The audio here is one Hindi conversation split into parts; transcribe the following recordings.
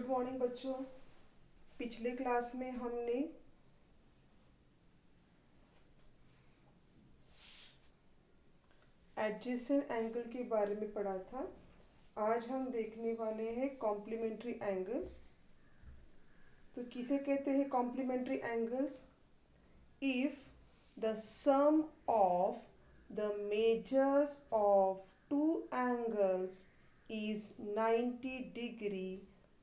गुड मॉर्निंग बच्चों। पिछले क्लास में हमने एडजेसेंट एंगल के बारे में पढ़ा था। आज हम देखने वाले हैं कॉम्प्लीमेंट्री एंगल्स। तो किसे कहते हैं complementary angles? If the sum of the measures of two angles is 90 degree,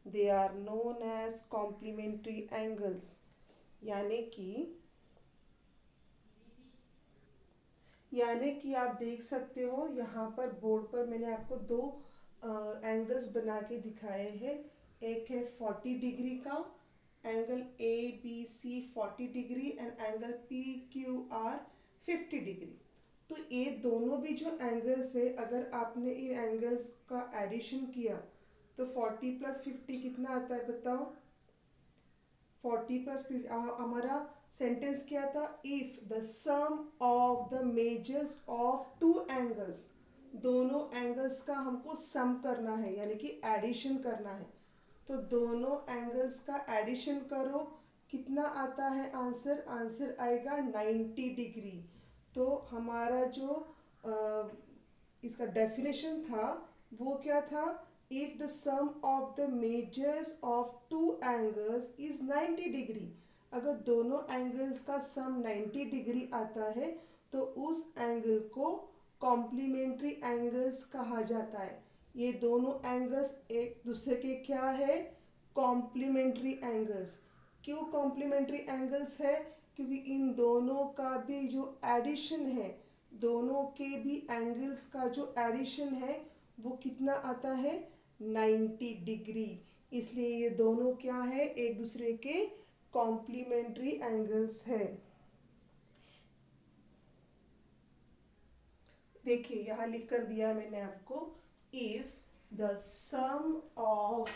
they are known as complementary angles। यानी कि आप देख सकते हो यहाँ पर बोर्ड पर मैंने आपको दो एंगल्स बना के दिखाए हैं। एक है 40 डिग्री का angle A B C 40 degree and angle P Q R 50 degree. तो ये दोनों भी जो एंगल्स है, अगर आपने इन एंगल्स का एडिशन किया तो 40 प्लस 50 कितना आता है बताओ? 40 प्लस 50 हमारा सेंटेंस क्या था? If the sum of the measures of two angles, दोनों एंगल्स का हमको सम करना है यानी कि एडिशन करना है। तो दोनों एंगल्स का एडिशन करो, कितना आता है आंसर? आंसर आएगा 90 डिग्री। तो हमारा जो इसका डेफिनेशन था वो क्या था? If the sum of the measures of two angles is 90 degree, अगर दोनों एंगल्स का सम 90 डिग्री आता है तो उस एंगल को कॉम्प्लीमेंट्री एंगल्स कहा जाता है। ये दोनों एंगल्स एक दूसरे के क्या है? Complementary angles. क्यों कॉम्प्लीमेंट्री एंगल्स है? क्योंकि इन दोनों का भी जो एडिशन है, दोनों के भी एंगल्स का जो एडिशन है वो कितना आता है? 90 डिग्री। इसलिए ये दोनों क्या है? एक दूसरे के कॉम्प्लीमेंट्री एंगल्स है। देखिए यहाँ लिख कर दिया मैंने आपको, if the sum of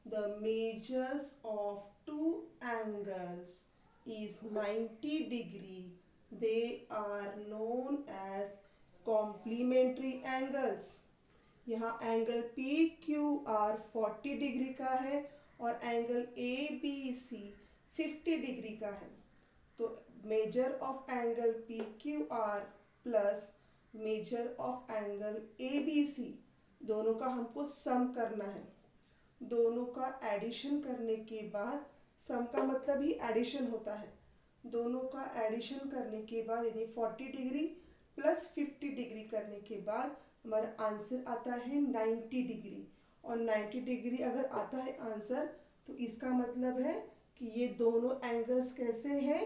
the measures of two angles is 90 degree, they are known as complementary angles। यहाँ angle P Q R 40 degree का है और angle A B C 50 degree का है। तो measure of angle P Q R plus measure of angle A B C, दोनों का हमको सम करना है। दोनों का एडिशन करने के बाद, सम का मतलब ही एडिशन होता है, दोनों का एडिशन करने के बाद यानी 40 डिग्री प्लस 50 डिग्री करने के बाद हमारा आंसर आता है 90 डिग्री। और 90 डिग्री अगर आता है आंसर तो इसका मतलब है कि ये दोनों एंगल्स कैसे हैं?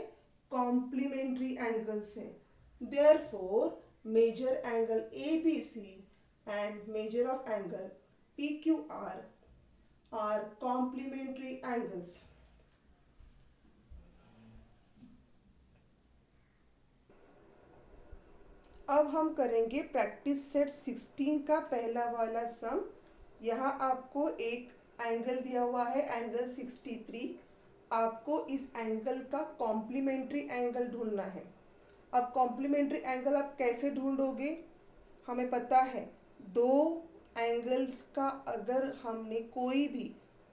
कॉम्प्लीमेंट्री एंगल्स हैं। Therefore measure angle A B C and measure of angle P Q R complementary angles. अब हम करेंगे प्रैक्टिस सेट 16 का पहला वाला सम। यहाँ आपको एक एंगल दिया हुआ है, एंगल 63। आपको इस एंगल का कॉम्प्लीमेंट्री एंगल ढूंढना है। अब कॉम्प्लीमेंट्री एंगल आप कैसे ढूंढोगे? हमें पता है दो एंगल्स का अगर हमने कोई भी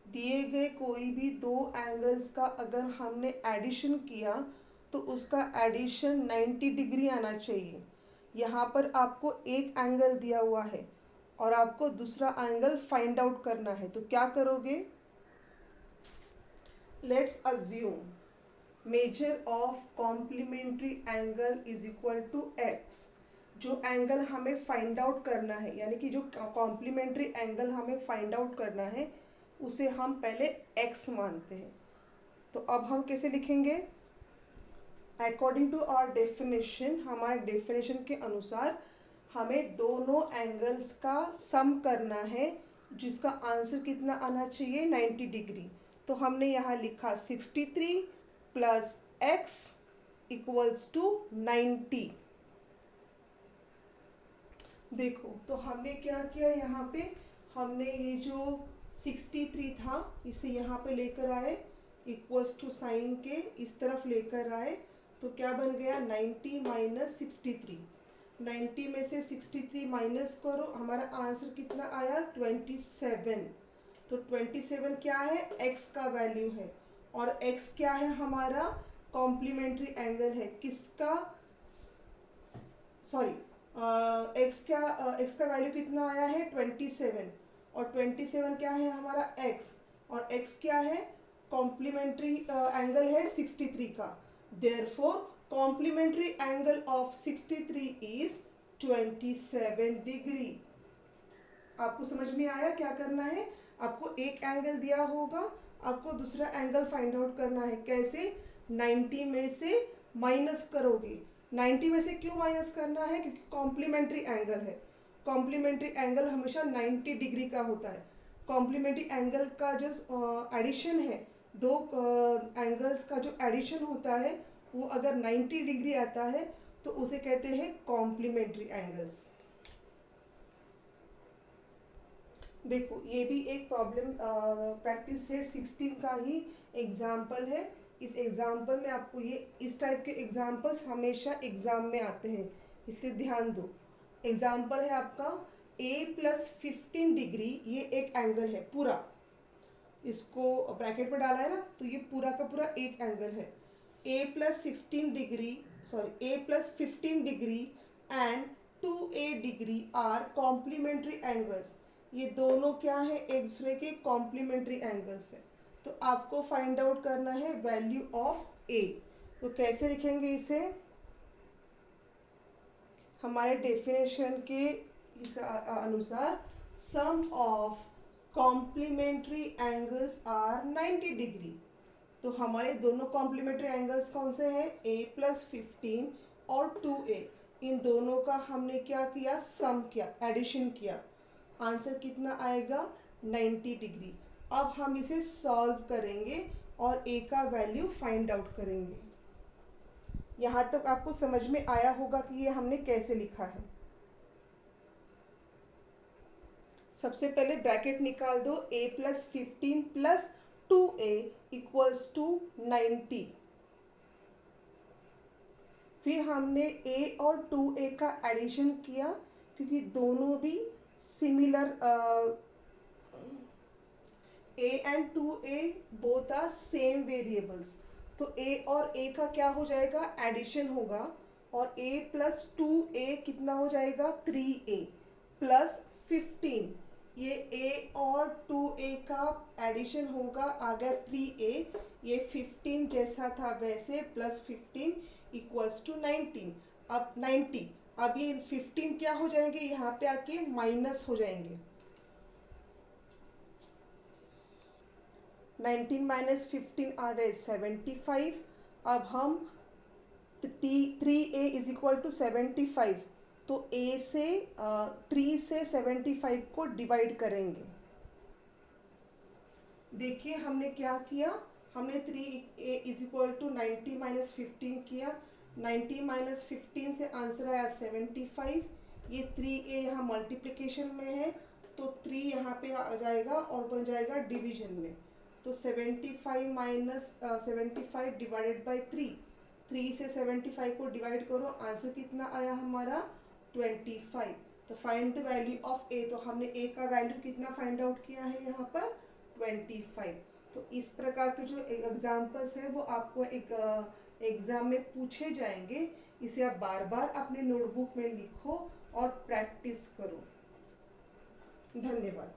दिए गए कोई भी दो एंगल्स का अगर हमने एडिशन किया तो उसका एडिशन 90 डिग्री आना चाहिए। यहाँ पर आपको एक एंगल दिया हुआ है और आपको दूसरा एंगल फाइंड आउट करना है। तो क्या करोगे? Let's assume measure of complementary angle is equal to X. जो एंगल हमें फाइंड आउट करना है यानी कि जो कॉम्प्लीमेंट्री एंगल हमें फाइंड आउट करना है उसे हम पहले एक्स मानते हैं। तो अब हम कैसे लिखेंगे? अकॉर्डिंग टू आवर डेफिनेशन, हमारे डेफिनेशन के अनुसार हमें दोनों एंगल्स का सम करना है जिसका आंसर कितना आना चाहिए? 90 डिग्री। तो हमने यहाँ लिखा 63 प्लस एक्स इक्वल्स टू 90। देखो तो हमने क्या किया, यहाँ पे हमने ये जो 63 था इसे यहाँ पे लेकर आए, इक्वल्स टू साइन के इस तरफ लेकर आए, तो क्या बन गया? 90 माइनस 63। 90 में से 63 माइनस करो, हमारा आंसर कितना आया? 27। तो 27 क्या है, x का वैल्यू है, और x क्या है हमारा, कॉम्प्लीमेंट्री एंगल है किसका, सॉरी, x क्या, x का वैल्यू कितना आया है 27, और 27 क्या है हमारा x, और x क्या है, कॉम्प्लीमेंट्री एंगल है 63 का। Therefore complementary angle of 63 is 27 degree. आपको समझ में आया क्या करना है, आपको एक एंगल दिया होगा, आपको दूसरा एंगल फाइंड आउट करना है। कैसे, 90 में से माइनस करोगे। 90 में से क्यों माइनस करना है, क्योंकि कॉम्प्लीमेंट्री एंगल है, कॉम्प्लीमेंट्री एंगल हमेशा 90 डिग्री का होता है। कॉम्प्लीमेंट्री एंगल का जो एडिशन है, दो एंगल्स का जो एडिशन होता है वो अगर 90 डिग्री आता है तो उसे कहते हैं कॉम्प्लीमेंट्री एंगल्स। देखो ये भी एक प्रॉब्लम प्रैक्टिस सेट 16 का ही एग्जाम्पल है। इस एग्जाम्पल में आपको ये इस टाइप के एग्जाम्पल्स हमेशा एग्जाम में आते हैं, इसलिए ध्यान दो। एग्जाम्पल है आपका a+15 डिग्री, ये एक एंगल है पूरा, इसको ब्रैकेट में डाला है ना, तो ये पूरा का पूरा एक एंगल है। a+16 degree, sorry a+15 degree and 2a degree are complementary angles. ये दोनों क्या है, एक दूसरे के कॉम्प्लीमेंट्री एंगल्स है। तो आपको फाइंड आउट करना है वैल्यू ऑफ a। तो कैसे लिखेंगे इसे, हमारे डेफिनेशन के अनुसार sum of complementary angles are 90 degree. तो हमारे दोनों कॉम्प्लीमेंट्री एंगल्स कौन से हैं, a+15 और 2a। इन दोनों का हमने क्या किया, सम किया, एडिशन किया। आंसर कितना आएगा, 90 डिग्री। अब हम इसे सॉल्व करेंगे और a का वैल्यू फाइंड आउट करेंगे। यहाँ तक आपको समझ में आया होगा कि ये हमने कैसे लिखा है। सबसे पहले ब्रैकेट निकाल दो, a+15 + 2a = 90। फिर हमने a और 2a का एडिशन किया, क्योंकि दोनों भी similar, a and 2a both are same variables. तो a और a का क्या हो जाएगा, एडिशन होगा, और a + 2a कितना हो जाएगा, 3a + 15। ये a और 2a का एडिशन होगा, आ गया 3a, ये 15 जैसा था वैसे, +15 = 19। अब 90, अब ये 15 क्या हो जाएंगे, यहाँ पे आके माइनस हो जाएंगे। 19 - 15 आ गए 75। अब हम 3a = 75, तो a से 3 से 75 को डिवाइड करेंगे। देखिए हमने क्या किया, हमने 3a = 90 - 15 किया। 90 - 15 से आंसर आया 75। ये 3a यहाँ मल्टीप्लिकेशन में है, तो 3 यहाँ पे आ जाएगा और बन जाएगा डिवीजन में। तो 75 - 75 डिवाइडेड बाई 3, 3 से 75 को डिवाइड करो, आंसर कितना आया हमारा 25। तो find the value of a। तो हमने a का वैल्यू कितना फाइंड आउट किया है यहाँ पर 25। तो इस प्रकार के जो एग्जाम्पल्स हैं वो आपको एक एग्जाम में पूछे जाएंगे। इसे आप बार बार अपने नोटबुक में लिखो और प्रैक्टिस करो। धन्यवाद।